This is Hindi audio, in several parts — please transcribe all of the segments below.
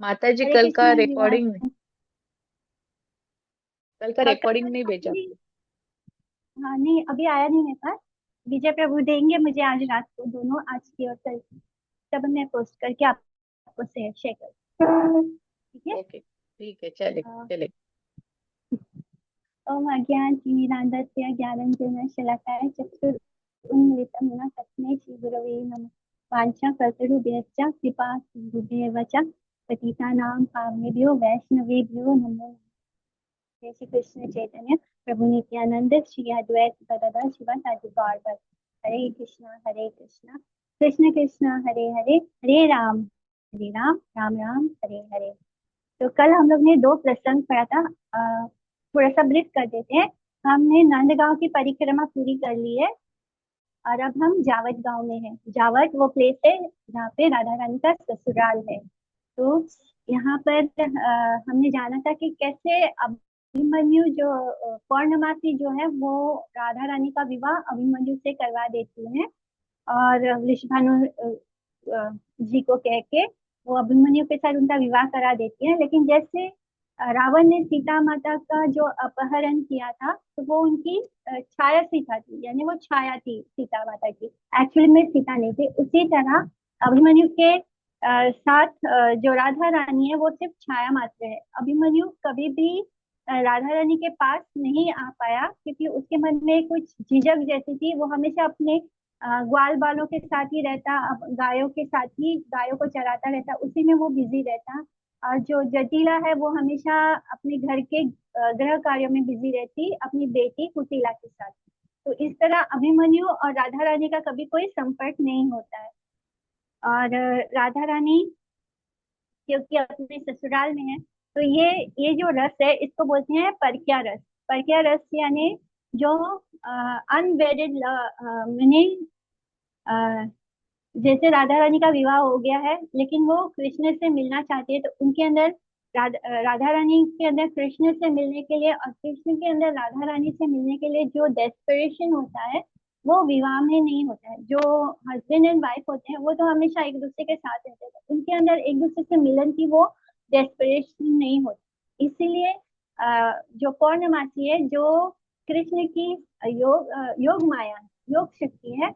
माता जी हरे कल का कृष्णा एवरीवन। रिकॉर्डिंग, कल का रिकॉर्डिंग कल नहीं भेजा। एक्चुअली, हाँ नहीं अभी आया नहीं मेरे पास। विजय प्रभु देंगे मुझे आज रात को, दोनों आज की और कल की। तब मैं पोस्ट करके आपको शेयर शेयर कर, ठीक है। ओके ठीक है, चले चले। ओम अज्ञानतिमिरान्धस्य ज्ञानञ्जनशलाकया चक्षुरुन्मिलितं येन तस्मै श्रीगुरवे नमः। वाञ्छाकल्पतरुभ्यश्च कृपा सिन्धुभ्येव च पतितानां पावनेभ्यो वैष्णवेभ्यो नमो नमः। जय श्री कृष्ण चैतन्य प्रभु नित्यानंद श्री अद्वैत गदाधर शिवासादि गौरभक्त। हरे कृष्णा कृष्ण कृष्ण हरे हरे, हरे राम राम राम हरे हरे। तो कल हम लोग ने दो प्रसंग पढ़ा था। थोड़ा सा ब्रीफ कर देते हैं। हमने नंदगांव की परिक्रमा पूरी कर ली है और अब हम जावट गांव में हैं। जावट वो प्लेस है जहाँ पे राधा रानी का ससुराल है। तो यहाँ पर हमने जाना था कि कैसे अभिमन्यु जो पौर्णमासी जो है वो राधा रानी का विवाह अभिमन्यु से करवा देती है। और वृषभानु जी को कह के वो अभिमन्यु के साथ उनका विवाह करा देती है। लेकिन जैसे रावण ने सीता माता का जो अपहरण किया था, तो वो उनकी छाया सीता थी, यानी वो छाया थी सीता माता की। एक्चुअली में सीता नहीं थी। उसी तरह अभिमन्यु के साथ जो राधा रानी है वो सिर्फ छाया मात्र है। अभिमन्यु कभी भी राधा रानी के पास नहीं आ पाया क्योंकि उसके मन में कुछ झिझक जैसी थी। वो हमेशा अपने ग्वाल बालों के साथ ही रहता, गायों के साथ ही गायों को चराता रहता, उसी में वो बिजी रहता। और जो जटिला है वो हमेशा अपने घर के गृह कार्यों में बिजी रहती अपनी बेटी कुटिला के साथ। तो इस तरह अभिमन्यु और राधा रानी का कभी कोई संपर्क नहीं होता है। और राधा रानी क्योंकि अपने ससुराल में है, तो ये जो रस है इसको बोलते हैं परकिया रस। परकिया रस यानी जो अनवेडेड मीनिंग, जैसे राधा रानी का विवाह हो गया है लेकिन वो कृष्ण से मिलना चाहती है, तो उनके अंदर राधा रानी के अंदर कृष्ण से मिलने के लिए और कृष्ण के अंदर राधा रानी से मिलने के लिए जो डेस्परेशन होता है वो विवाह में नहीं होता है। जो हस्बैंड एंड वाइफ होते हैं वो तो हमेशा एक दूसरे के साथ रहते हैं, तो उनके अंदर एक दूसरे से मिलन की वो डेस्परेशन नहीं होती। इसीलिए जो पौर्णमासी है, जो कृष्ण की योग माया, योग शक्ति है,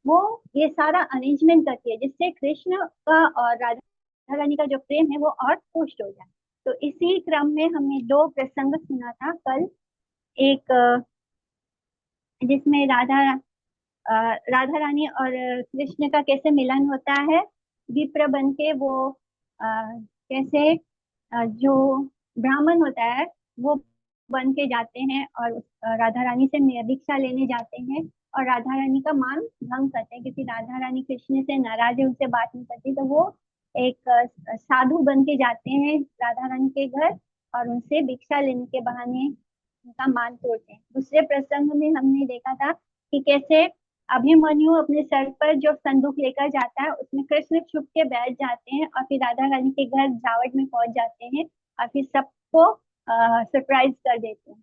वो ये सारा अरेंजमेंट करती है जिससे कृष्ण का और राधा रानी का जो प्रेम है वो और पुष्ट हो जाए। तो इसी क्रम में हमने दो प्रसंग सुना था कल। एक जिसमें राधा रानी और कृष्ण का कैसे मिलन होता है। विप्र बन के वो कैसे जो ब्राह्मण होता है वो बन के जाते हैं और राधा रानी से भिक्षा लेने जाते हैं। और राधा रानी का मान भंग करते हैं क्योंकि राधा रानी कृष्ण से नाराज है, उनसे बात नहीं करती, तो वो एक साधु बन के जाते हैं राधा रानी के घर और उनसे भिक्षा लेने के बहाने उनका मान तोड़ते हैं। दूसरे प्रसंग में हमने देखा था कि कैसे अभिमन्यु अपने सर पर जो संदूक लेकर जाता है उसमें कृष्ण छुप के बैठ जाते हैं और फिर राधा रानी के घर जावट में पहुंच जाते हैं और फिर सबको सरप्राइज कर देते हैं।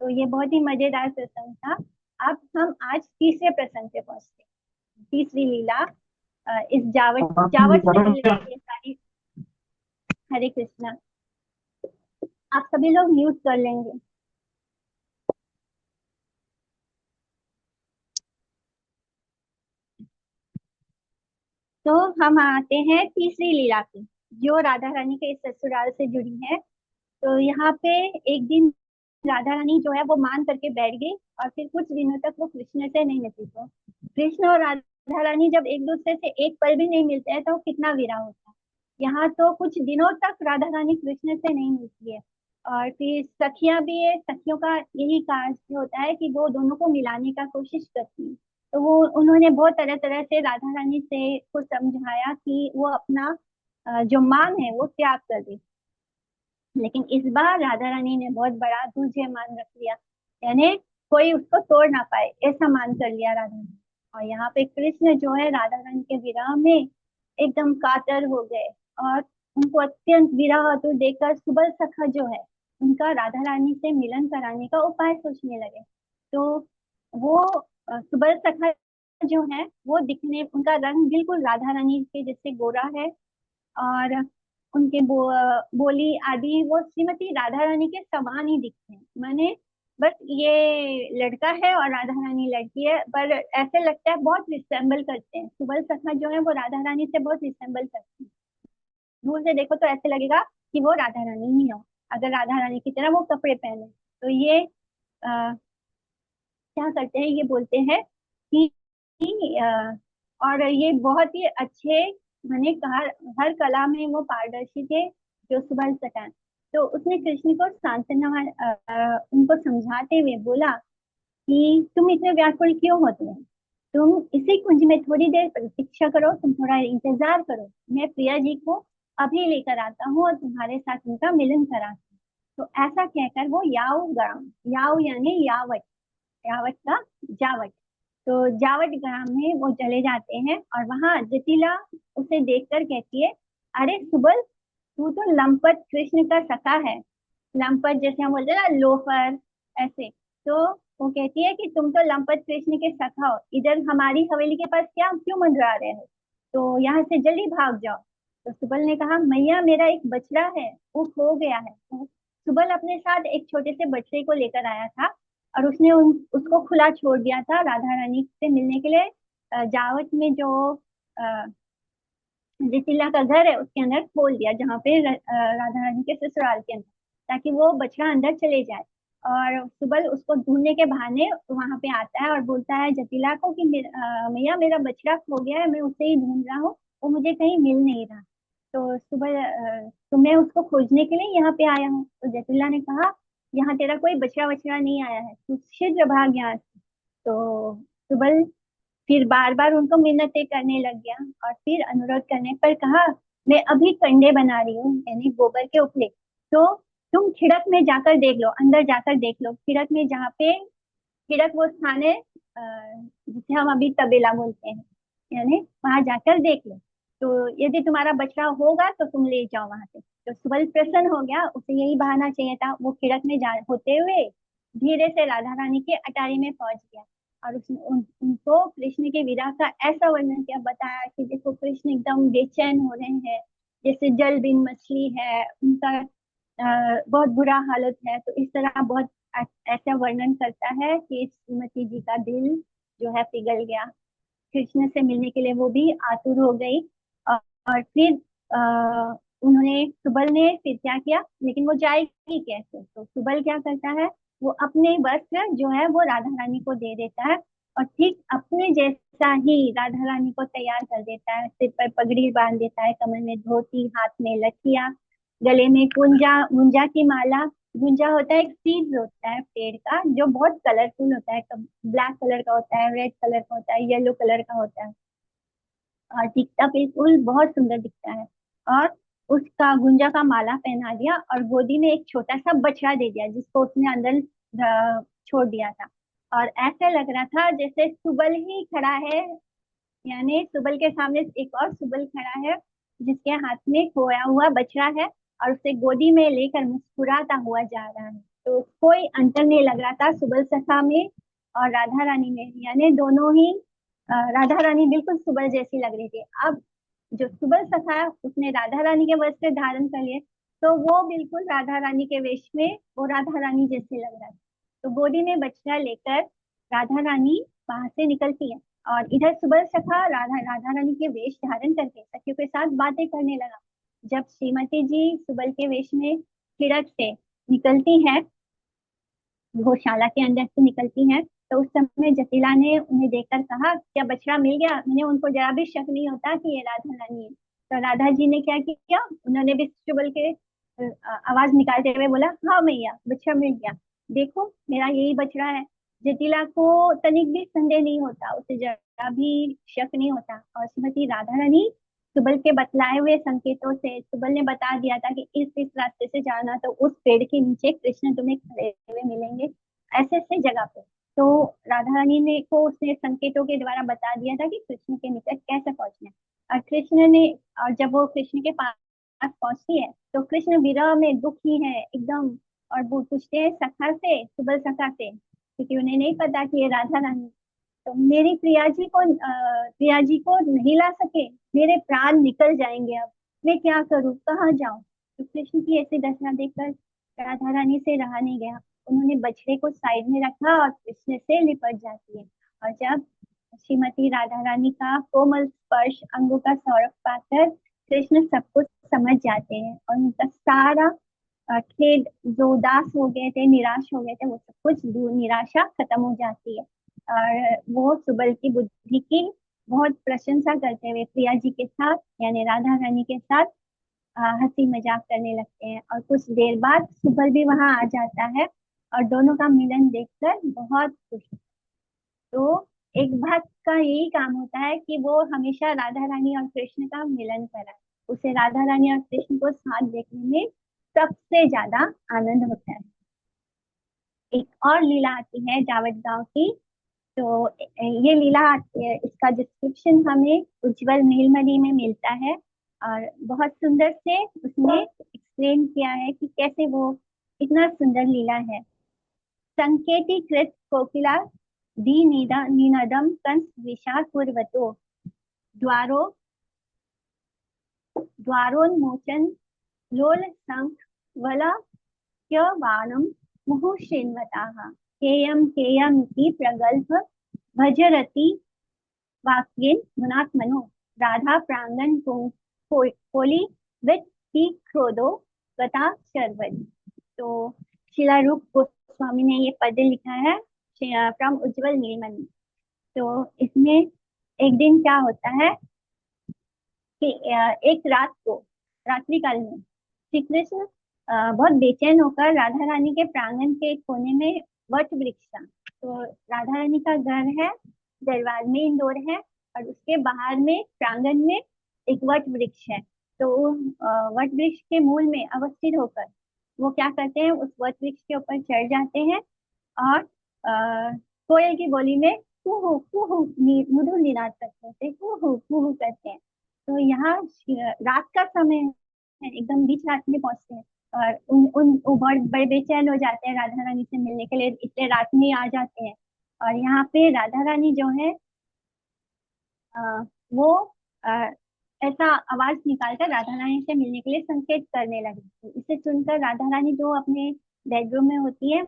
तो ये बहुत ही मजेदार प्रसंग था। अब हम आज तीसरे प्रसंग पे पहुंचते हैं, तीसरी लीला। इस जावट जावट से रिलेटेड ये सारी। हरे कृष्णा। आप सभी लोग म्यूट कर लेंगे। तो हम आते हैं तीसरी लीला पे जो राधा रानी के इस ससुराल से जुड़ी है। तो यहाँ पे एक दिन राधा रानी जो है वो मान करके बैठ गई और फिर कुछ दिनों तक वो कृष्ण से नहीं मिलती। तो कृष्ण और राधा रानी जब एक दूसरे से एक पल भी नहीं मिलते हैं तो कितना विरह होता है। यहाँ तो कुछ दिनों तक राधा रानी कृष्ण से नहीं मिलती है। और फिर सखियां भी है, सखियों का यही कार्य होता है कि वो दोनों को मिलाने का कोशिश करती है। तो वो उन्होंने बहुत तरह तरह से राधा रानी से को समझाया कि वो अपना जो मान है वो त्याग कर दे। लेकिन इस बार राधा रानी ने बहुत बड़ा दूल्हे मान रख लिया, यानी कोई उसको तोड़ ना पाए ऐसा मान कर लिया राधा ने। और यहाँ पे कृष्ण जो है राधा रानी के विरह में एकदम कातर हो गए और उनको अत्यंत विरह आतुर देखकर सुबल सखा जो है उनका राधा रानी से मिलन कराने का उपाय सोचने लगे। तो वो सुबल सखा जो है वो दिखने, उनका रंग बिल्कुल राधा रानी के जैसे गोरा है। और उनके बोली आदि वो श्रीमती राधा रानी के समान ही दिखते हैं। माने बस ये लड़का है और राधा रानी लड़की है, पर ऐसे लगता है बहुत रिसेम्बल करते हैं। सुबल सखा जो है वो राधा रानी से बहुत रिसेम्बल करते हैं। दूर से देखो तो ऐसे लगेगा कि वो राधा रानी ही हो, अगर राधा रानी की तरह वो कपड़े पहने। तो ये आ, क्या करते हैं, ये बोलते हैं कि और ये बहुत ही अच्छे, मैंने कहा हर कला में वो पारदर्शी थे जो सुबह सटान। तो उसने कृष्ण को सांत्वना उनको समझाते हुए बोला कि तुम इतने व्याकुल क्यों होते हो, तुम इसी कुंज में थोड़ी देर प्रतीक्षा करो, तुम थोड़ा इंतजार करो, मैं प्रिया जी को अभी लेकर आता हूँ और तुम्हारे साथ उनका मिलन कराता हूँ। तो ऐसा कहकर वो याव ग्राम, याव यानी यावत, यावत का जावट, तो जावट ग्राम में वो चले जाते हैं और वहां जटिला उसे देखकर कहती है, अरे सुबल, तू तो लंपट कृष्ण का सखा है। लंपट जैसे हम बोलते हैं ना, लोफर, ऐसे। तो वो कहती है कि तुम तो लंपट कृष्ण के सखा हो, इधर हमारी हवेली के पास क्या क्यों मंडरा रहे हो, तो यहाँ से जल्दी भाग जाओ। तो सुबल ने कहा, मैया मेरा एक बछड़ा है, वो खो गया है। तो सुबल अपने साथ एक छोटे से बछड़े को लेकर आया था और उसने उसको खुला छोड़ दिया था राधा रानी से मिलने के लिए। जावट में जो अ, जितिला का घर है उसके अंदर खोल दिया, जहाँ पे राधा रानी के ससुराल के अंदर, ताकि वो बछड़ा अंदर चले जाए। और सुबल उसको ढूंढने के बहाने वहां पे आता है और बोलता है जतिला को कि मैया मेरा बछड़ा खो गया है, मैं उसे ही ढूंढ रहा हूँ, वो मुझे कहीं मिल नहीं रहा। तो सुबल तो मैं उसको खोजने के लिए यहाँ पे आया हूँ। तो जतिला ने कहा, यहाँ तेरा कोई बछड़ा बछड़ा नहीं आया है, तू शीघ्र भाग यहाँ से। तो सुबल फिर बार बार उनको मिन्नतें करने लग गया और फिर अनुरोध करने पर कहा, मैं अभी कंडे बना रही हूँ, यानी गोबर के उपले। तो तुम खिड़क में जाकर देख लो, अंदर जाकर देख लो, खिड़क में, जहाँ पे खिड़क वो स्थान है जिसे हम अभी तबेला बोलते हैं, यानी वहां जाकर देख लो। तो यदि तुम्हारा बछड़ा होगा तो तुम ले जाओ वहां से। तो सुबल प्रसन्न हो गया, उसे यही बहाना चाहिए था। वो खिड़क में जा होते हुए धीरे से राधा रानी के अटारी में पहुंच गया और उसने उनको कृष्ण के विरह का ऐसा वर्णन किया, बताया कि देखो कृष्ण एकदम बेचैन हो रहे हैं, जैसे जल बिन मछली है उनका, बहुत बुरा हालत है। तो इस तरह बहुत ऐसा वर्णन करता है कि श्रीमती जी का दिल जो है पिघल गया, कृष्ण से मिलने के लिए वो भी आतुर हो गई। और फिर उन्होंने, सुबल ने फिर क्या किया, लेकिन वो जाएगी कैसे, तो सुबल क्या करता है, वो अपने वस्त्र जो है वो राधा रानी को दे देता है और ठीक अपने जैसा ही राधा रानी को तैयार कर देता है। सिर पर पगड़ी बांध देता है, कमर में धोती, हाथ में लठिया, गले में गुंजा, गुंजा की माला। गुंजा होता है एक सीड होता है पेड़ का, जो बहुत कलरफुल होता है, ब्लैक कलर का होता है, रेड कलर का होता है, येलो कलर का होता है और दिखता बिल्कुल बहुत सुंदर दिखता है। और उसका गुंजा का माला पहना दिया और गोदी में एक छोटा सा बछड़ा दे दिया जिसको उसने अंदर छोड़ दिया था। और ऐसा लग रहा था जैसे सुबल ही खड़ा है, यानी सुबल के सामने एक और सुबल खड़ा है जिसके हाथ में खोया हुआ बछड़ा है और उसे गोदी में लेकर मुस्कुराता हुआ जा रहा है। तो कोई अंतर नहीं लग रहा था सुबल सखा में और राधा रानी में, यानी दोनों ही राधा रानी बिल्कुल सुबल जैसी लग रही थी। अब जो सुबल सखा है उसने राधा रानी के वस्त्र धारण कर लिए, तो वो बिल्कुल राधा रानी के वेश में वो राधा रानी जैसे लग रहा था। तो गोदी में बछड़ा लेकर राधा रानी वहां से निकलती है और इधर सुबल सखा राधा राधा रानी के वेश धारण करके सखियों के साथ बातें करने लगा। जब श्रीमती जी सुबल के वेश में खिड़क से निकलती हैं, गौशाला के अंदर से निकलती हैं, तो उस समय जटिला ने उन्हें देखकर कहा, क्या बछड़ा मिल गया? मैंने उनको जरा भी शक नहीं होता कि ये राधा रानी है। तो राधा जी ने क्या किया, उन्होंने भी चुगल के आवाज निकालते हुए बोला, हाँ मैया बछड़ा मिल गया, देखो मेरा यही बछड़ा है। जटिला को तनिक भी संदेह नहीं होता, उसे जरा भी शक नहीं होता। और श्रीमती राधा रानी सुबल के बतलाए हुए संकेतों से, सुबल ने बता दिया था कि इस रास्ते से जाना तो उस पेड़ के नीचे कृष्ण तुम्हें खड़े हुए मिलेंगे, ऐसे ऐसे जगह पे। तो राधा रानी ने को उसने संकेतों के द्वारा बता दिया था कि कृष्ण के निकट कैसे पहुंचना है। और कृष्ण ने, और जब वो कृष्ण के पास पहुंचती है तो कृष्ण विरह में दुखी है एकदम। और वो पूछते हैं सखा से, सुबल सखा से, क्योंकि उन्हें नहीं पता कि ये राधा रानी। तो मेरी प्रिया जी को नहीं ला सके, मेरे प्राण निकल जाएंगे अब। मैं क्या करूँ, कहाँ जाऊं। तो कृष्ण की ऐसी दशा देखकर राधा रानी से रहा नहीं गया। उन्होंने बछड़े को साइड में रखा और कृष्ण से लिपट जाती है। और जब श्रीमती राधा रानी का कोमल स्पर्श अंगों का सौरभ पाकर कृष्ण सब कुछ समझ जाते हैं और उनका सारा खेद, जो उदास हो गए थे, निराश हो गए थे, वो सब कुछ दूर, निराशा खत्म हो जाती है। और वो सुबल की बुद्धि की बहुत प्रशंसा करते हुए प्रिया जी के साथ यानी राधा रानी के साथ हंसी मजाक करने लगते हैं। और कुछ देर बाद सुबल भी वहां आ जाता है और दोनों का मिलन देखकर बहुत खुश होता है। तो एक भक्त का यही काम होता है कि वो हमेशा राधा रानी और कृष्ण का मिलन कराए। उसे राधा रानी और कृष्ण को साथ देखने में सबसे ज्यादा आनंद होता है। एक और लीला आती है जावट गांव की। तो ये लीला आती है, इसका डिस्क्रिप्शन हमें उज्जवल नीलमणि में मिलता है। और बहुत सुंदर से उसमें एक्सप्लेन किया है कि कैसे वो इतना सुंदर लीला है। संकेतीकृत कोकिला निनदम कंस विशाल पूर्वतो द्वारो द्वारोन्मोचन लोल संख वला वाणम मुहुषेन्वताः केयम इति प्रगल्भ भजरति वाक्येन गुणात्मनो राधा प्रांगण कोली वित की क्रोधो गता शर्वरी। तो शिला रूप गोस्वामी ने ये पद्य लिखा है फ्रॉम उज्जवल नीलमणि। तो इसमें एक दिन क्या होता है कि एक रात को, रात्रि काल में श्री कृष्ण बहुत बेचैन होकर राधा रानी के प्रांगण के कोने में वट वृक्ष था। तो राधा रानी का घर है, दरबार में इंदौर है, और उसके बाहर में प्रांगण में एक वट वृक्ष है। तो वट वृक्ष के मूल में अवस्थित होकर वो क्या करते हैं, उस वट वृक्ष के ऊपर चढ़ जाते हैं और कोयल की बोली में कुहू मधुर निनाद करते हैं, कुहू करते हैं। तो यहाँ रात का समय है, एकदम बीच रात में पहुंचते हैं। और उन उन वो बड़े बड़े बेचैन हो जाते हैं राधा रानी से मिलने के लिए, इसलिए रात में आ जाते हैं। और यहाँ पे राधा रानी जो है अ, वो अ, ऐसा आवाज निकालकर राधा रानी से मिलने के लिए संकेत करने लगी। तो इसे सुनकर राधा रानी जो अपने बेडरूम में होती है,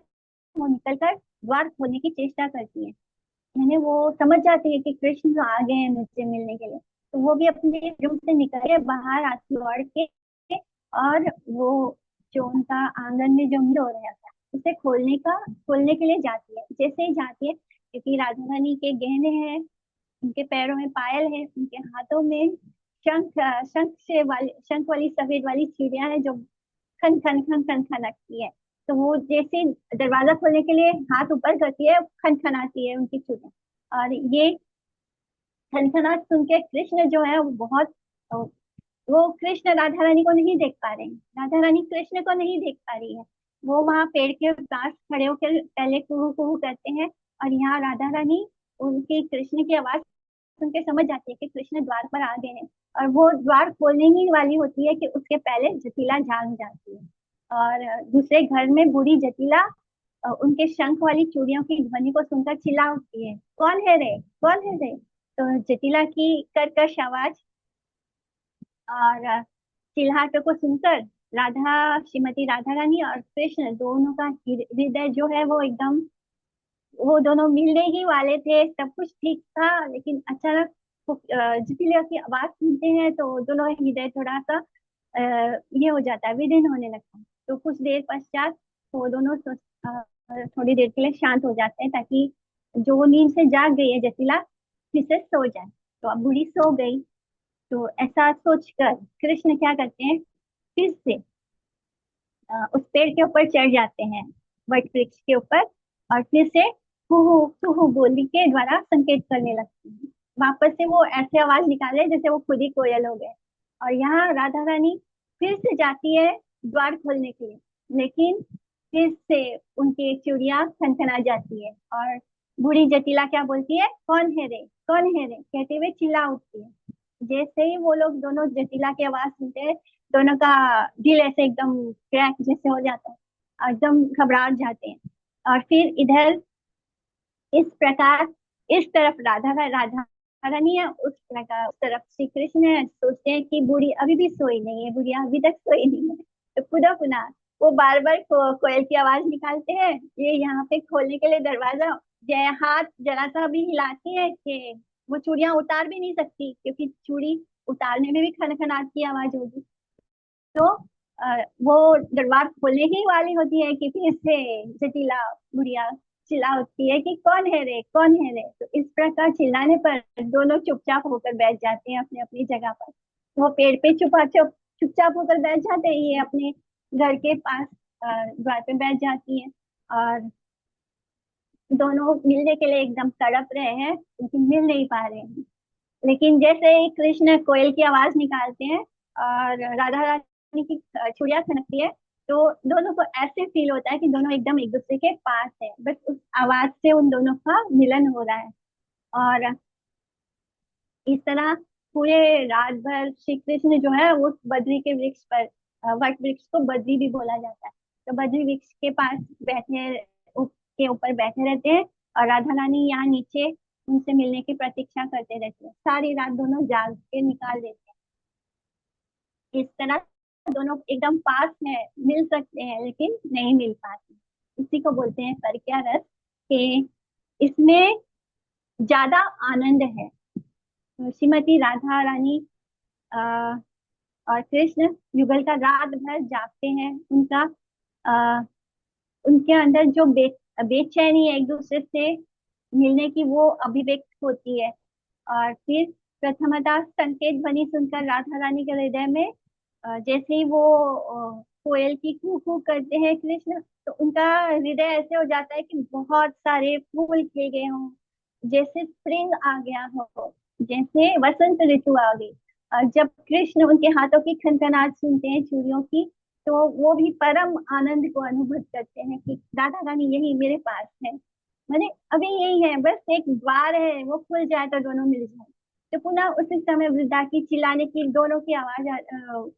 वो निकलकर द्वार खोलने की चेष्टा करती है। यानी वो समझ जाती है कि कृष्ण आ गए हैं मुझसे मिलने के लिए। तो वो भी अपने रूम से निकल के बाहर आती लौट के, और वो जो उनका आंगन में जो मिरर है उसे खोलने के लिए जाती है। जैसे ही जाती है, क्योंकि राधा रानी के गहने हैं, उनके पैरों में पायल है, उनके हाथों में शंख वाली सफेद वाली चूड़ियां है जो खन खन खन खन खनकती है। तो वो जैसे दरवाजा खोलने के लिए हाथ ऊपर करती है, खन खनाती है उनकी चूड़ियां। और ये खनखनाट सुन के कृष्ण जो है वो बहुत, वो कृष्ण राधा रानी को नहीं देख पा रहे हैं, राधा रानी कृष्ण को नहीं देख पा रही है। वो वहां पेड़ के पास खड़े होकर पहले कुहू कुहू करते हैं, और यहाँ राधा रानी उनकी कृष्ण की आवाज सुन के समझ जाती है कि कृष्ण द्वार पर आ गए हैं। और वो द्वार खोलने ही वाली होती है कि उसके पहले जटिला जाग जाती है। और दूसरे घर में बूढ़ी जटिला उनके शंख वाली चूड़ियों की ध्वनि को सुनकर चिल्ला उठती है, कौन है रे, कौन है रे। तो जटिला की कर्कश आवाज और चिल्लाहटों को सुनकर श्रीमती राधा रानी और कृष्ण दोनों का हृदय जो है वो एकदम, वो दोनों मिलने ही वाले थे, सब कुछ ठीक था, लेकिन अचानक जटिला की आवाज सुनते हैं तो दोनों का हृदय थोड़ा सा ये हो जाता है, विदीन होने लगता है। तो कुछ देर पश्चात वो दोनों थोड़ी देर के लिए शांत हो जाते हैं, ताकि जो वो नींद से जाग गई है जटिला फिर से सो जाए। तो अब बूढ़ी सो गई। तो ऐसा सोचकर कृष्ण क्या करते हैं, फिर से उस पेड़ के ऊपर चढ़ जाते हैं, वट वृक्ष के ऊपर, और फिर से कुहू बोली के द्वारा संकेत करने लगते हैं। वापस से वो ऐसे आवाज निकाले जैसे वो खुद ही कोयल हो गए। और यहाँ राधा रानी फिर से जाती है द्वार खोलने के लिए, लेकिन फिर से उनकी चूड़ियां खनखना जाती है, और बूढ़ी जटिला क्या बोलती है, कौन है रे, कौन है रे कहते हुए चिल्ला उठती है। जैसे ही वो लोग दोनों जटिला की आवाज सुनते हैं, दोनों का दिल ऐसे एकदम क्रैक जैसे हो जाता है, और एकदम घबराहट जाते हैं। और फिर इधर इस प्रकार, इस तरफ राधा रानी है उस प्रकार उस तरफ श्री कृष्ण है, सोचते हैं कि बूढ़ी अभी भी सोई नहीं है, बुढ़िया अभी तक सोई नहीं है। तो पुनः पुनः वो बार बार कोयल की आवाज निकालते हैं, ये यहाँ पे खोलने के लिए दरवाजा, जय हाथ जरा सा भी हिलाती है कि वो चूड़ियां उतार भी नहीं सकती, क्योंकि चूड़ी उतारने में भी खनखनाट की आवाज होगी। तो वो दरबार खोलने ही वाली होती है कि फिर से जटिला बुढ़िया चिल्ला उठती है कि कौन है रे, कौन है रे। तो इस प्रकार चिल्लाने पर दोनों चुपचाप होकर बैठ जाते हैं अपनी अपनी जगह पर। वो पेड़ पे चुपचाप होकर बैठ जाते हैं, ये अपने घर के पास द्वार पे बैठ जाती हैं। और दोनों मिलने के लिए एकदम तड़प रहे हैं, लेकिन मिल नहीं पा रहे हैं। लेकिन जैसे ही कृष्ण कोयल की आवाज निकालते हैं और राधा रानी की चूड़ियां खनकती है, तो दोनों को ऐसे फील होता है कि दोनों एकदम एक दूसरे के पास है, बस उस आवाज से उन दोनों का मिलन हो रहा है। और इस तरह पूरे रात भर श्री कृष्ण जो है उस बद्री के वृक्ष पर, वट वृक्ष को बद्री भी बोला जाता है, तो बद्री वृक्ष के पास बैठे के ऊपर बैठे रहते हैं, और राधा रानी यहाँ नीचे उनसे मिलने की प्रतीक्षा करते रहते हैं। सारी रात दोनों जाग के निकाल देते हैं। इस तरह दोनों एकदम पास है, मिल सकते हैं लेकिन नहीं मिल पाते। इसी को बोलते हैं परक्या रस, कि इसमें ज्यादा आनंद है। तो श्रीमती राधा रानी आ, और कृष्ण युगल का रात भर जागते हैं। आ, उनके अंदर जो बेचैनी है एक दूसरे से मिलने की, वो अभिव्यक्त होती है। और फिर प्रथमतः संकेत ध्वनि सुनकर राधा रानी के हृदय में जैसे ही वो कोयल की कू कू करते हैं कृष्ण, तो उनका हृदय ऐसे हो जाता है कि बहुत सारे फूल खिल गए हों, जैसे स्प्रिंग आ गया हो, जैसे वसंत ऋतु आ गई। और जब कृष्ण उनके हाथों की खनखनाहट सुनते हैं चूड़ियों की, तो वो भी परम आनंद को अनुभव करते हैं कि राधा रानी यही मेरे पास है, मैंने अभी यही है, बस एक द्वार है, वो खुल जाए तो दोनों मिल जाए। तो पुनः उसी समय वृद्धा की चिल्लाने की, दोनों की आवाज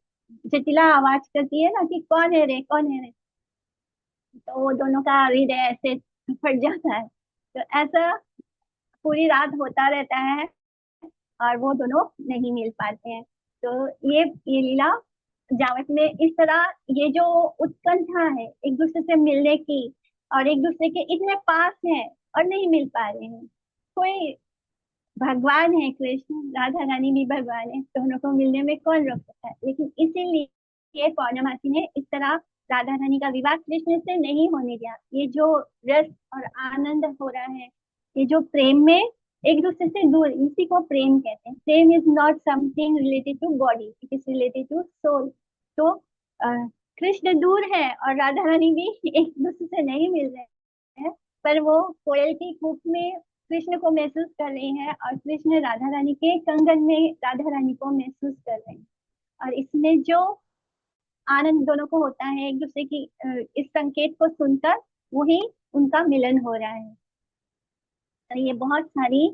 जटिला आवाज करती है ना कि कौन है रे, कौन है रे। तो वो दोनों का हृदय ऐसे फट जाता है। तो ऐसा पूरी रात होता रहता है, और वो दोनों नहीं मिल पाते हैं। तो ये लीला जावट में इस तरह, ये जो उत्कंठा है एक दूसरे से मिलने की, और एक दूसरे के इतने पास हैं और नहीं मिल पा रहे हैं। कोई भगवान है कृष्ण, राधा रानी भी भगवान है, दोनों को मिलने में कौन रोक सकता है। लेकिन इसीलिए पौर्णमासी ने इस तरह राधा रानी का विवाह कृष्ण से नहीं होने दिया। ये जो रस और आनंद हो रहा है, ये जो प्रेम में एक दूसरे से दूर, इसी को प्रेम कहते हैं। Prem is not something related to body, it is related to soul. तो कृष्ण दूर है और राधा रानी भी एक दूसरे से नहीं मिल रहे हैं, पर वो कोयल की कूक में कृष्ण को महसूस कर रहे हैं, और कृष्ण राधा रानी के कंगन में राधा रानी को महसूस कर रहे हैं। और इसमें जो आनंद दोनों को होता है एक दूसरे की इस संकेत को सुनकर, वही उनका मिलन हो रहा है। तो ये बहुत सारी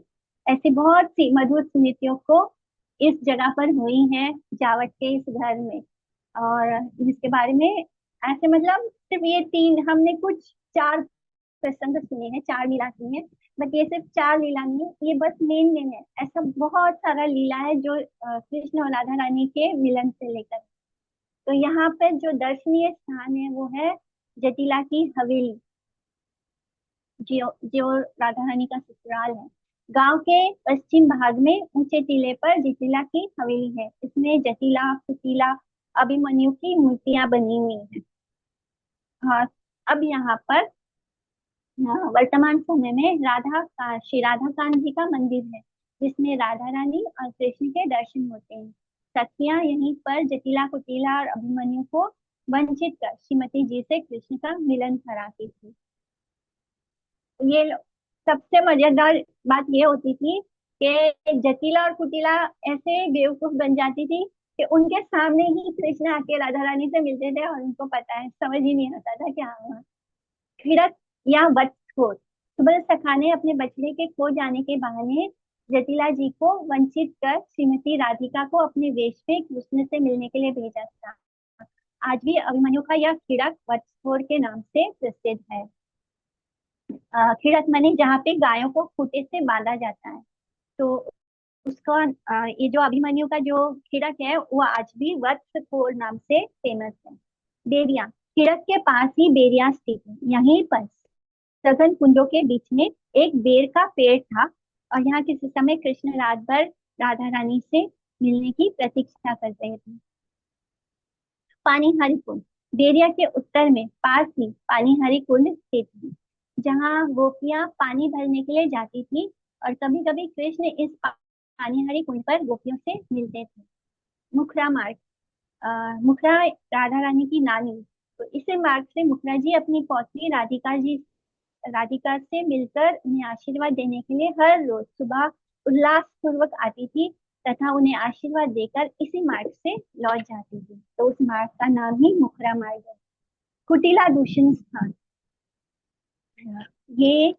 ऐसी बहुत सी मधुर स्मृतियों को इस जगह पर हुई हैं जावट के इस घर में। और जिसके बारे में ऐसे मतलब सिर्फ ये तीन हमने कुछ चार प्रसंग सुने हैं, चार लीला सुनी है, बट ये सिर्फ चार लीला नहीं है, ये बस मेन मेन है। ऐसा बहुत सारा लीला है जो कृष्ण और राधा रानी के मिलन से लेकर। तो यहाँ पर जो दर्शनीय स्थान है वो है जटिला की हवेली, जो जो राधा रानी का ससुराल है। गांव के पश्चिम भाग में ऊंचे टीले पर जटिला की हवेली है। इसमें जटिला, कुटिला, अभिमन्यु की मूर्तियां बनी हुई हैं। हाँ, अब यहाँ पर वर्तमान समय में श्री राधा कांत जी का मंदिर है, जिसमें राधा रानी और कृष्ण के दर्शन होते हैं। सखियां यहीं पर जटिला, कुटिला और अभिमन्यु को वंचित कर श्रीमती जी से कृष्ण का मिलन कराती थी। ये सबसे मजेदार बात ये होती थी कि जटिला और कुटिला ऐसे बेवकूफ बन जाती थी कि उनके सामने ही कृष्ण आके राधा रानी से मिलते थे, और उनको पता है, समझ ही नहीं आता था क्या हुआ। खिड़क या वत्सखोर, सुबह सखा ने अपने बछड़े के खो जाने के बहाने जटिला जी को वंचित कर श्रीमती राधिका को अपने वेश में कृष्ण से मिलने के लिए भेजा था। आज भी अभिमन्यु का यह खिड़क वत्सखोर के नाम से प्रसिद्ध है। खिड़क माने जहाँ पे गायों को खूंटे से बांधा जाता है। तो उसका ये जो अभिमन्यु का जो खिड़क है वो आज भी वत्स कोर नाम से फेमस है। बेरिया, खिड़क के पास ही बेरिया स्थित है। यहीं पर सघन कुंजों के बीच में एक बेर का पेड़ था, और यहाँ किसी समय कृष्ण रात भर राधा रानी से मिलने की प्रतीक्षा कर रहे थे। पानीहारी कुंड, बेरिया के उत्तर में पास ही पानीहारी कुंड स्थित है, जहाँ गोपियां पानी भरने के लिए जाती थी, और कभी कभी कृष्ण इस पानीहारी कुंड पर गोपियों से मिलते थे। मुखरा मार्ग, मुखरा राधा रानी की नानी, तो इसी मार्ग से मुखरा जी अपनी पौत्री राधिका से मिलकर उन्हें आशीर्वाद देने के लिए हर रोज सुबह उल्लास पूर्वक आती थी, तथा उन्हें आशीर्वाद देकर इसी मार्ग से लौट जाती थी। तो उस मार्ग का नाम ही मुखरा मार्ग है। कुटिला दूषण स्थान, ये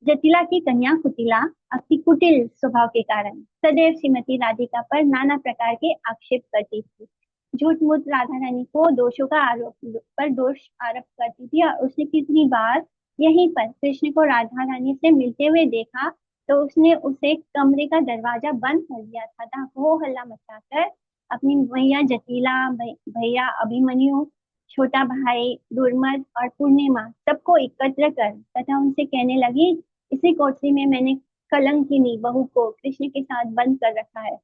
जटिला की कन्या कुटिला अपनी कुटिल स्वभाव के कारण सदैव श्रीमती राधिका पर नाना प्रकार के आक्षेप करती थी। झूठ मूठ राधा रानी को दोष आरोप करती थी, और उसने कितनी बार यहीं पर कृष्ण को राधा रानी से मिलते हुए देखा, तो उसने उसे कमरे का दरवाजा बंद कर दिया था, हो हल्ला मचाकर अपनी भैया जटिला, भैया अभिमन्यु, छोटा भाई दुर्मद और पूर्णिमा सबको एकत्र कर तथा उनसे कहने लगी, इसी कोठरी में मैंने कलंकिनी बहू को कृष्ण के साथ बंद कर रखा है।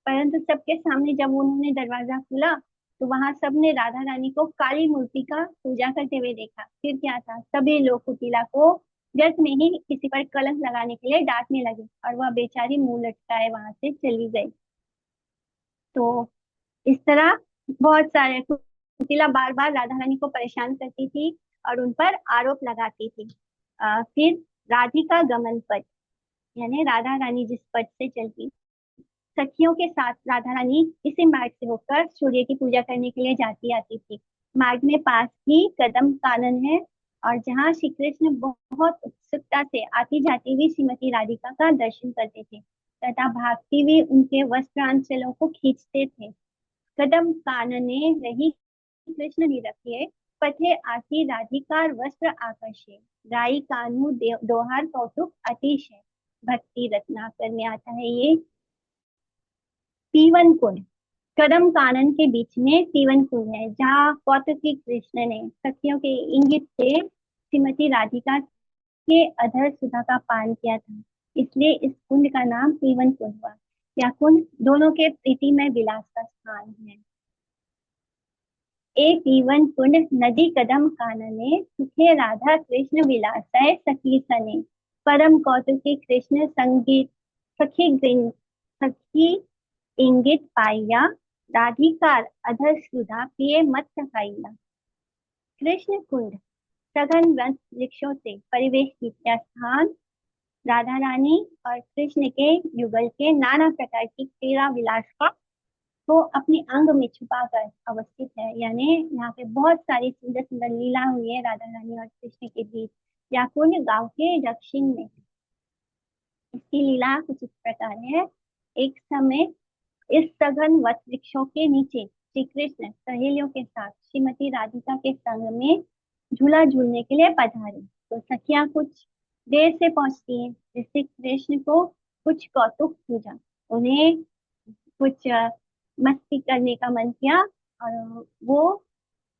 परंतु सबके सामने जब उन्होंने दरवाजा खोला, तो वहां सबने राधा रानी को काली मूर्ति का पूजा करते हुए देखा। फिर क्या था, सभी लोग कुटिला को व्यर्थ में ही किसी पर कलंक लगाने के लिए डांटने लगे, और वह बेचारी मुंह लटकाए वहां से चली गई। तो इस तरह बहुत सारे, कुटिला बार बार राधा रानी को परेशान करती थी और उन पर आरोप लगाती थी। फिर राधिका गमन पथ, यानी राधा रानी जिस पथ से चलती, सखियों के साथ राधा रानी इसी मार्ग से होकर सूर्य की पूजा करने के लिए जाती आती थी। मार्ग में पास ही कदम कानन है, और जहाँ श्री कृष्ण बहुत उत्सुकता से आती जाती हुई श्रीमती राधिका का दर्शन करते थे, तथा भागती हुई उनके वस्त्रांचलों को खींचते थे। कदम कानने रही कृष्ण निरखे, पथे आसी राधिकार वस्त्र आकर्षे, राई कानू दोहार कौतुक अतिशय। भक्ति रत्नाकर में आता है ये। पीवन कुंड, कदम कानन के बीच में पीवन कुंड है, जहाँ कौतुकी कृष्ण ने सखियों के इंगित से श्रीमती राधिका के अधर सुधा का पान किया था, इसलिए इस कुंड का नाम पीवन कुंड हुआ। यह कुंड दोनों के प्रीति में विलास का स्थान है। ए पीवन कुंड नदी कदम कानने, सुखे राधा कृष्ण विलासय सखी सने, परम कौतुकी कृष्ण संगीत सखी सखी इंगित पाइया, राधिकार अधर सुधा पिए मत सखाइया। कृष्ण कुंड सघन वृक्ष वृक्षों से परिवेष्टित यह स्थान राधा रानी और कृष्ण के युगल के नाना प्रकार की क्रीड़ा विलास का को अपने अंग में छुपाकर अवस्थित है। यानी यहाँ पे बहुत सारी सुंदर सुंदर लीला हुई है राधा रानी और कृष्ण के बीच। यह कुंड गांव के दक्षिण में है। इसकी लीला कुछ इस प्रकार है। एक समय इस सघन वट वृक्षों के नीचे श्री कृष्ण सहेलियों के साथ श्रीमती राधिका के संग में झूला झूलने के लिए पधारे। तो सखियां कुछ देर से पहुंचती हैं, जिससे कृष्ण को कुछ कौतुक सूझा। उन्हें कुछ मस्ती करने का मन किया, और वो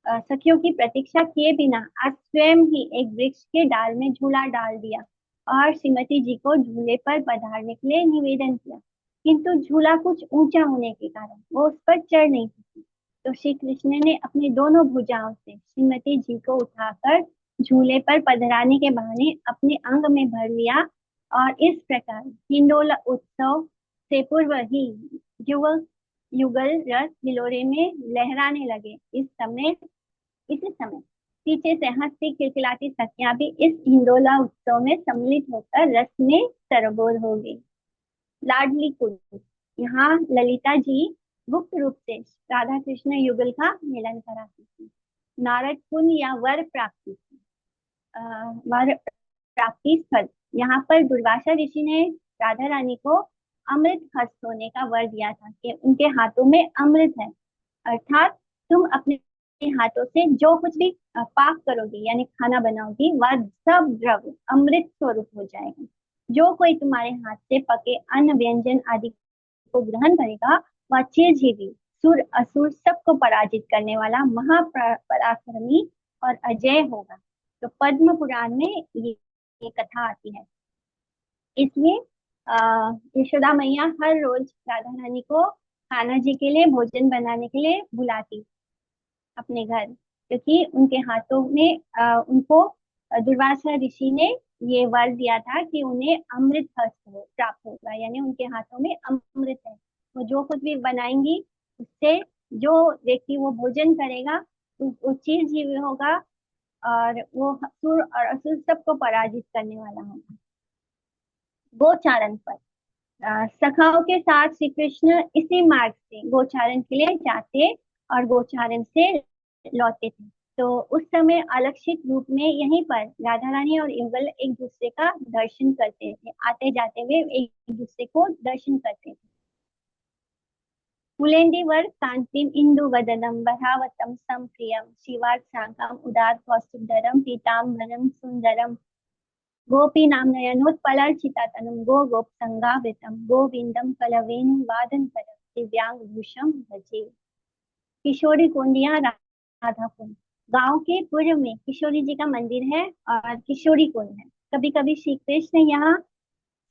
सखियों की प्रतीक्षा किए बिना आज स्वयं ही एक वृक्ष के डाल में झूला डाल दिया, और श्रीमती जी को झूले पर पधारने के लिए निवेदन किया। किंतु झूला कुछ ऊंचा होने के कारण वो उस पर चढ़ नहीं सकी। तो श्री कृष्ण ने अपनी दोनों भुजाओं से श्रीमती जी को उठाकर झूले पर पधराने के बहाने अपने अंग में भर लिया, और इस प्रकार हिंडोला उत्सव से पूर्व ही युगल युगल रस हिलोरे में लहराने लगे। इसी समय पीछे से हंसती खिलखिलाती सखियां भी इस हिंडोला उत्सव में सम्मिलित होकर रस में सरबोर हो गई। लाडली कुंड, यहाँ ललिता जी गुप्त रूप से राधा कृष्ण युगल का मिलन कराती थी। नारद कुंड या वर प्राप्ति स्थल, यहाँ पर दुर्वासा ऋषि ने राधा रानी को अमृत हस्त होने का वर दिया था कि उनके हाथों में अमृत है, अर्थात तुम अपने हाथों से जो कुछ भी पाक करोगी यानी खाना बनाओगी, वह सब द्रव्य अमृत स्वरूप हो जाएगा। जो कोई तुम्हारे हाथ से पके अन्न व्यंजन आदि को ग्रहण करेगा वह चिरजीवी, सुर असुर सबको पराजित करने वाला महापराक्रमी और अजय होगा। तो पद्म पुराण में ये कथा आती है। इसलिए यशोदा मैया हर रोज राधा रानी को कान्हा जी के लिए भोजन बनाने के लिए बुलाती अपने घर, क्योंकि उनके हाथों में उनको दुर्वासा ऋषि ने ये वर दिया था कि उन्हें अमृत हस्त प्राप्त होगा, यानी उनके हाथों में अमृत है। वो जो कुछ भी बनाएंगी उससे जो व्यक्ति वो भोजन करेगा वो चिरजीवी होगा और वो सुर और असुर सबको पराजित करने वाला होगा। गोचारण पर सखाओं के साथ श्री कृष्ण इसी मार्ग से गोचारण के लिए जाते और गोचारण से लौटते थे। तो उस समय अलक्षित रूप में यहीं पर राधा रानी और युगल एक दूसरे का दर्शन करते थे, आते जाते हुए एक दूसरे को दर्शन करते थे। कुलेंदीवर कांतिम इंदु वदनम बहावतम समप्रियम शिवार्थ उदार कौस्तुभधरम पीताम्बरम सुंदरम गोपी नाम नयनोत्पलर्चिता तनुम गो गोप संगावृतम गोविंदम कलवेणु वादन करम दिव्यांग भूषम भजे। किशोरी कुंडिया राधा कुंड, गांव के पूर्व में किशोरी जी का मंदिर है और किशोरी कुंड है। कभी कभी श्री कृष्ण यहाँ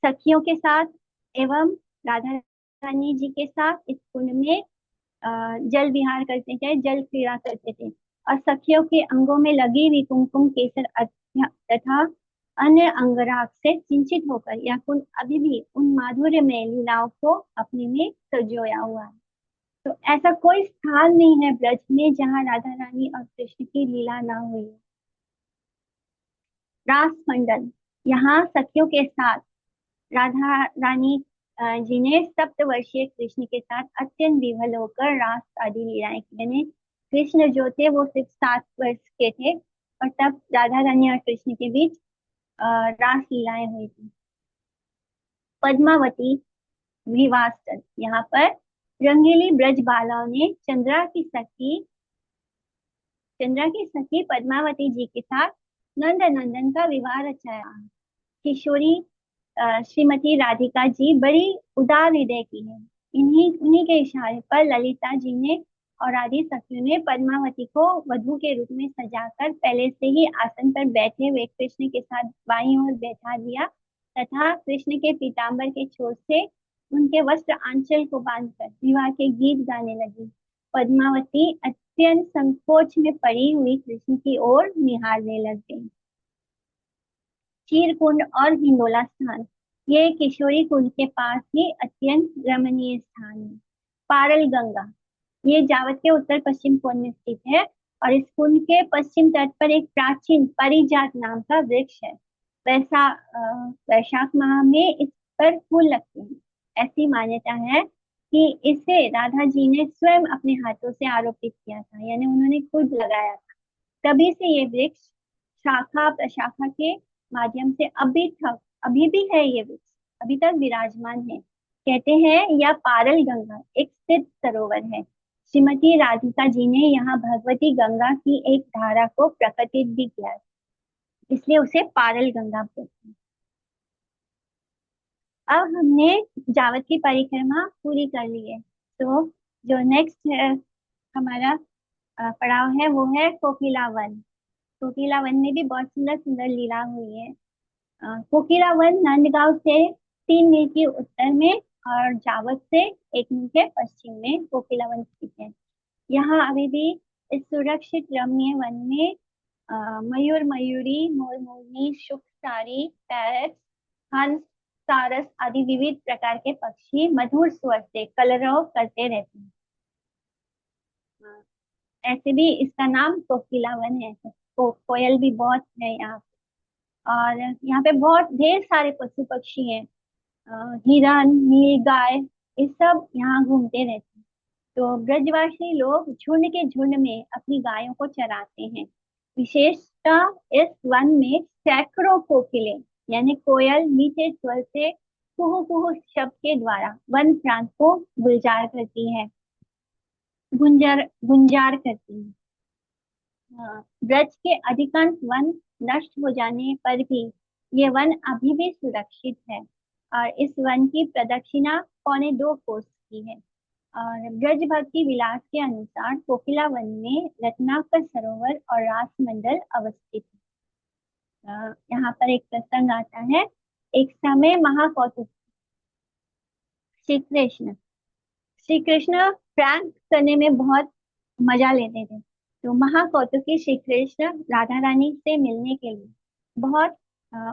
सखियों के साथ एवं राधा रानी जी के साथ इस कुंड में जल विहार करते थे, जल क्रीड़ा करते थे और सखियों के अंगों में लगी हुई कुमकुम केसर तथा अन्य अंगराग से सिंचित होकर यह कुंड अभी भी उन माधुर्य में लीलाओं को अपने में संजोया हुआ है। तो ऐसा कोई स्थान नहीं है ब्रज में जहाँ राधा रानी और कृष्ण की लीला ना हुई हो। रास मंडल, यहाँ सखियों के साथ राधा रानी जी ने सप्तवर्षीय कृष्ण के साथ अत्यंत विवल होकर रास आदि लीलाएं की। यानी कृष्ण जो थे वो सिर्फ 7 वर्ष के थे और तब राधा रानी और कृष्ण के बीच रास लीलाएं हुई थी। पद्मावती विवाह, यहाँ पर रंगीली ब्रज बालाओं ने चंद्रा की सखी पद्मावती जी के साथ नंद नंदन का विवाह रचाया। किशोरी श्रीमती राधिका जी बड़ी उदार हृदय की है। उन्हीं के इशारे पर ललिता जी ने और आदि सखियों ने पद्मावती को वधू के रूप में सजाकर पहले से ही आसन पर बैठे हुए कृष्ण के साथ बाईं ओर बैठा दिया तथा कृष्ण के पीताम्बर के छोर से उनके वस्त्र आंचल को बांधकर विवाह के गीत गाने लगी। पद्मावती अत्यंत संकोच में पड़ी हुई कृष्ण की ओर निहारने लग गई। चीरकुंड और हिंडोला स्थान, ये किशोरी कुंड के पास ही अत्यंत रमणीय स्थान है। पारल गंगा, ये जावत के उत्तर पश्चिम कोण में स्थित है और इस कुंड के पश्चिम तट पर एक प्राचीन परिजात नाम का वृक्ष है। वैशाख माह में इस पर फूल लगते हैं। ऐसी मान्यता है कि इसे राधा जी ने स्वयं अपने हाथों से आरोपित किया था, यानी उन्होंने खुद लगाया था। तभी से ये वृक्ष शाखा प्रशाखा के माध्यम से अभी भी है, ये वृक्ष अभी तक विराजमान है। कहते हैं यह पारल गंगा एक सिद्ध सरोवर है। श्रीमती राधिका जी ने यहाँ भगवती गंगा की एक धारा को प्रकटित भी किया, इसलिए उसे पारल गंगा बोलते हैं। अब हमने जावत की परिक्रमा पूरी कर ली है, तो जो नेक्स्ट हमारा पड़ाव है वो है कोकिला वन। कोकिला वन में भी बहुत सुंदर सुंदर लीला हुई है। कोकिला वन नंदगांव से 3 मील के उत्तर में और जावत से 1 मील के पश्चिम में कोकिला वन स्थित है। यहाँ अभी भी इस सुरक्षित रम्य वन में मयूर, मयूरी, मोर, मोरनी, शुक, सारी, पैरट, हंस, सारस आदि विविध प्रकार के पक्षी मधुर स्वर से कलरव करते रहते हैं। ऐसे भी इसका नाम कोकिला वन है। कोयल भी बहुत है यहाँ पे और यहाँ पे बहुत ढेर सारे पशु पक्षी हैं। हिरन, नील गाय, ये सब यहाँ घूमते रहते हैं। तो ब्रजवासी लोग झुंड के झुंड में अपनी गायों को चराते हैं। विशेषतः इस वन में सैकड़ों कोकिलें यानी कोयल मीठे स्वर से कुहू कुहू शब्द के द्वारा वन प्रांत को गुंजार करती है। ब्रज के अधिकांश वन नष्ट हो जाने पर भी ये वन अभी भी सुरक्षित है और इस वन की प्रदक्षिणा 2.25 कोस की है। और ब्रज भक्ति विलास के अनुसार कोकिला वन में रत्नाकर सरोवर और रास मंडल अवस्थित है। यहाँ पर एक प्रसंग आता है। एक समय महाकौतुक श्री कृष्ण श्री कृष्ण प्रैंक करने में बहुत मजा लेते थे। तो महाकौतुकी श्री कृष्ण राधा रानी से मिलने के लिए बहुत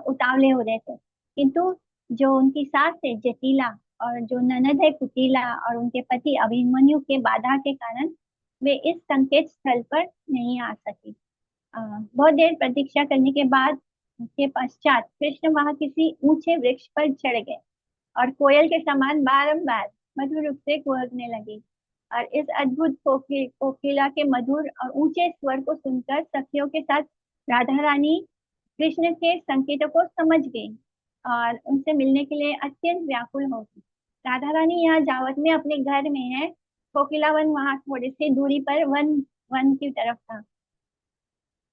उतावले हो रहे थे, किंतु जो उनकी सास है जटिला और जो ननद है कुटिला और उनके पति अभिमन्यु के बाधा के कारण वे इस संकेत स्थल पर नहीं आ सके। बहुत देर प्रतीक्षा करने के बाद के पश्चात कृष्ण वहां किसी ऊंचे वृक्ष पर चढ़ गए और कोयल के समान बारंबार मधुर रूप से गुहकने लगी। और इस अद्भुत कोकिला के मधुर और ऊंचे स्वर को सुनकर सखियों के साथ राधा रानी कृष्ण के संकेतों को समझ गई और उनसे मिलने के लिए अत्यंत व्याकुल हो गई। राधा रानी यहाँ जावत में अपने घर में है। कोकिला वन वहां थोड़ी सी दूरी पर वन वन की तरफ था।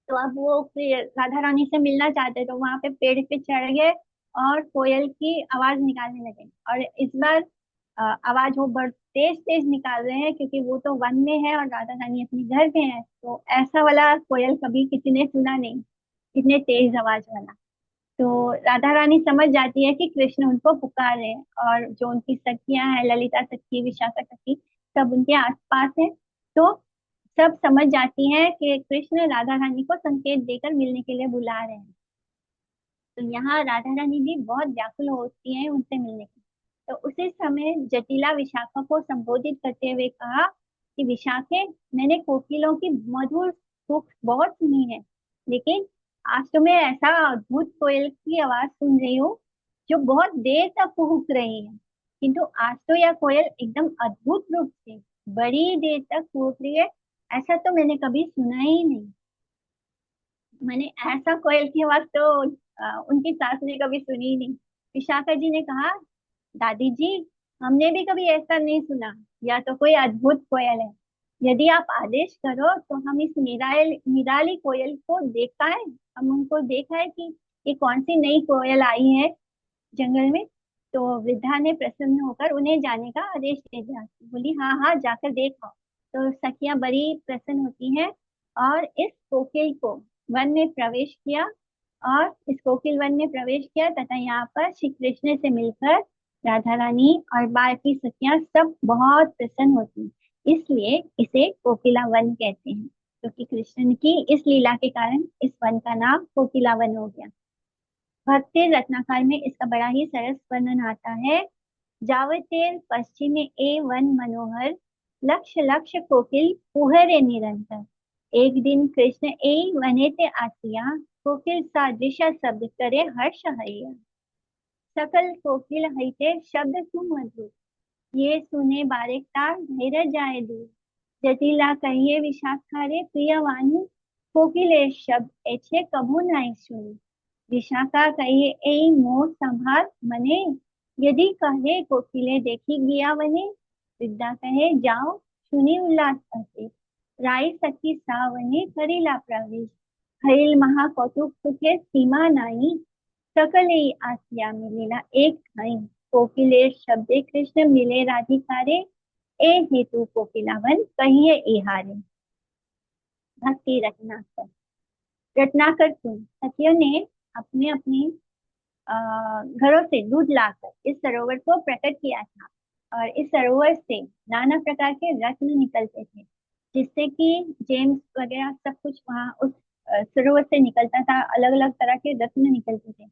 तो अब वो फिर राधा रानी से मिलना चाहते तो वहां पे पेड़ पे चढ़ गए और कोयल की आवाज निकालने लगे। और इस बार आवाज वो बड़ तेज तेज निकाल रहे हैं क्योंकि वो तो वन में है और राधा रानी अपने घर पे है। तो ऐसा वाला कोयल कभी किसी ने सुना नहीं, इतने तेज आवाज वाला। तो राधा रानी समझ जाती है कि कृष्ण उनको पुकार रहे हैं और जो उनकी सखियां हैं ललिता सखी विशाखा सखी सब उनके आसपास है। तो सब समझ जाती हैं कि कृष्ण राधा रानी को संकेत देकर मिलने के लिए बुला रहे हैं। तो यहाँ राधा रानी भी बहुत व्याकुल होती हैं उनसे मिलने की। तो उसी समय जटिला विशाखा को संबोधित करते हुए कहा कि विशाखे, मैंने कोकिलों की मधुर सुख बहुत सुनी है, लेकिन आज तो मैं ऐसा अद्भुत कोयल की आवाज सुन रही हूँ जो बहुत देर तक कुहुक रही है। किंतु आज तो यह कोयल एकदम अद्भुत रूप से बड़ी देर तक कुहुक रही है। ऐसा तो मैंने कभी सुना ही नहीं। मैंने ऐसा कोयल की आवाज तो उनकी सास ने कभी सुनी ही नहीं। विशाखा जी ने कहा, दादी जी, हमने भी कभी ऐसा नहीं सुना। या तो कोई अद्भुत कोयल है। यदि आप आदेश करो तो हम इस निराली कोयल को देखा है। हम उनको देखा है कि ये कौन सी नई कोयल आई है जंगल में। तो वृद्धा ने प्रसन्न होकर उन्हें जाने का आदेश दे दिया। बोली, हाँ हाँ, जाकर देखो। तो सखियां बड़ी प्रसन्न होती हैं और इस कोकिल को वन में प्रवेश किया। और इस कोकिल वन में प्रवेश किया तथा यहाँ पर श्री कृष्ण से मिलकर राधा रानी और बाकी सखियां सब बहुत प्रसन्न होती हैं। इसलिए इसे कोकिला वन कहते हैं, क्योंकि कृष्ण की इस लीला के कारण इस वन का नाम कोकिला वन हो गया। भक्ति रत्नाकर में इसका बड़ा ही सरस वर्णन आता है। जावतेर पश्चिमे ए वन मनोहर, लक्ष लक्ष कोकिल कुहरे निरंतर। एक दिन कृष्ण ए वने ते आसिया, कोकिल सादृश शब्द करे हर्ष हैया। सकल कोकिल हईते शब्द सुमधुर, ये सुने बारेकता धैर्य जाए दूर। जटिला कहिए विशाखारे प्रियवाणी, कोकिले शब्द एछे कभू नाई सुनी। विशाखा कहिए ए मोर संभार मने, यदि कहे कोकिले देखी गया वने। विद्या कहे जाओ सुनी उल्लास हसे, राई सखी सावने करीला प्रवेश। हरिल महाकौतुक सुखे सीमा नाई, सकल आसिया मिलिला एक हई। कोकिले शब्दे कृष्ण मिले राधिकारे, ए हेतु कोकिलावन कहिए इहारे। भक्ति रत्नाकर। रत्नाकर सुन सखियों ने अपने अपने घरों से दूध लाकर इस सरोवर को प्रकट किया था। और इस सरोवर से नाना प्रकार के रत्न निकलते थे, जिससे कि जेम्स वगैरह सब कुछ वहाँ उस सरोवर से निकलता था। अलग अलग तरह के रत्न निकलते थे,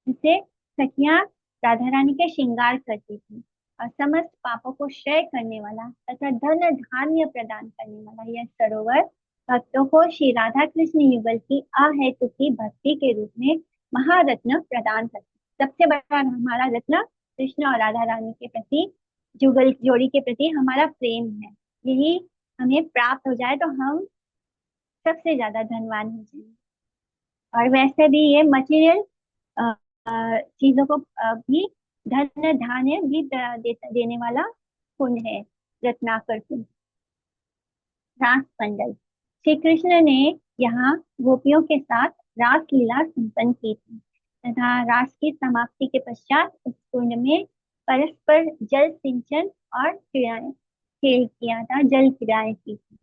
जिससे सखियां राधा रानी के श्रृंगार करती थी। और समस्त पापों को क्षय करने वाला तथा धन धान्य प्रदान करने वाला यह सरोवर भक्तों को श्री राधा कृष्ण युगल की अहेतु की भक्ति के रूप में महारत्न प्रदान करते। सबसे बड़ा हमारा रत्न कृष्ण और राधा रानी के प्रति, जुगल जोड़ी के प्रति हमारा प्रेम है। यही हमें प्राप्त हो जाए तो हम सबसे ज्यादा धनवान हो जाएंगे। और वैसे भी ये मटेरियल चीजों को भी धन धान्य भी देने वाला कुंड है, रत्नाकर कुंड। रास मंडल। श्री कृष्ण ने यहाँ गोपियों के साथ रास लीला संपन्न की थी तथा राष्ट्र की समाप्ति के पश्चात उस कुंड में परस्पर जल सिंचन और क्रियाएं खेल किया था, जल क्रियाएं की थी।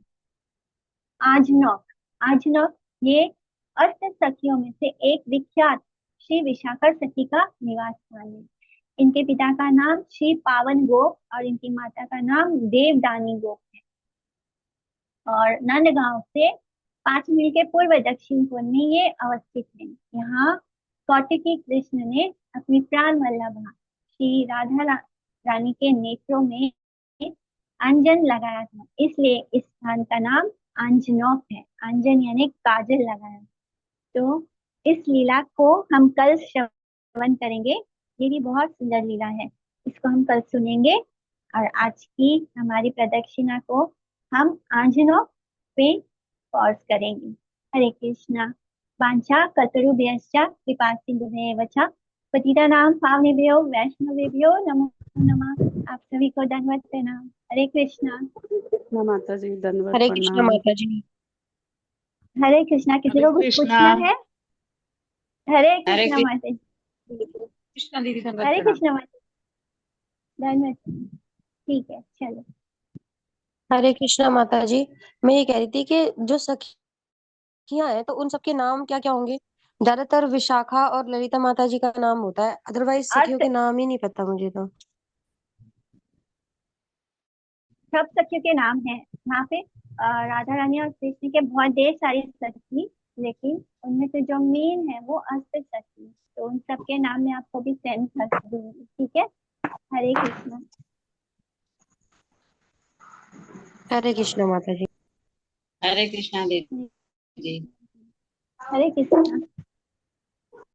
आजनौक, आजनौक ये अष्ट सखियों में से एक विख्यात श्री विशाखा सखी का निवास स्थान है। इनके पिता का नाम श्री पावन गोप और इनकी माता का नाम देवदानी गोप है। और नंदगांव से 5 मील के पूर्व दक्षिण कोण में ये अवस्थित है। यहाँ कौटिकी कृष्ण ने अपनी प्राण वल्लभा श्री रानी के नेत्रों में अंजन लगाया था, इसलिए इस स्थान का नाम आंजनौक है। अंजन यानी काजल लगाया। तो इस लीला को हम कल श्रवण करेंगे। ये भी बहुत सुंदर लीला है, इसको हम कल सुनेंगे। और आज की हमारी प्रदक्षिणा को हम आंजनौक पे पॉज करेंगे। हरे कृष्णा। वाञ्छा कल्पतरुभ्यश्च कृपा सिन्धुभ्येव च पतितानां पावनेभ्यो वैष्णवेभ्यो नमो नमः। आप सभी को दंडवत प्रणाम। हरे कृष्णा। कृष्णा माता जी, दंडवत हरे कृष्णा प्रणाम। माता जी। हरे कृष्णा। किसी हरे को कुछ कृष्णा। पूछना है? हरे हरे कृष्णा माता जी। कृष्णा दीदी, दंडवत हरे प्रणाम। कृष्णा माता जी। धन्यवाद। ठीक है, चलो। हरे कृष्णा माता जी। मैं ये कह रही थी कि जो सखियां हैं तो उन सबके नाम क्या क्या होंगे? ज्यादातर विशाखा और ललिता माता जी का नाम होता है, अदरवाइज सखियों अर्थ के नाम ही नहीं पता मुझे तो। सब सखियों के नाम हैं यहाँ पे। राधा रानी और कृष्ण के बहुत ढेर सारी सखी, लेकिन उनमें से जो मेन है वो अष्ट सखी। तो उन सबके नाम मैं आपको भी सेंड कर दूंगी, ठीक है। हरे कृष्णा। हरे कृष्णा माता जी। हरे कृष्णा दीदी। हरे कृष्णा।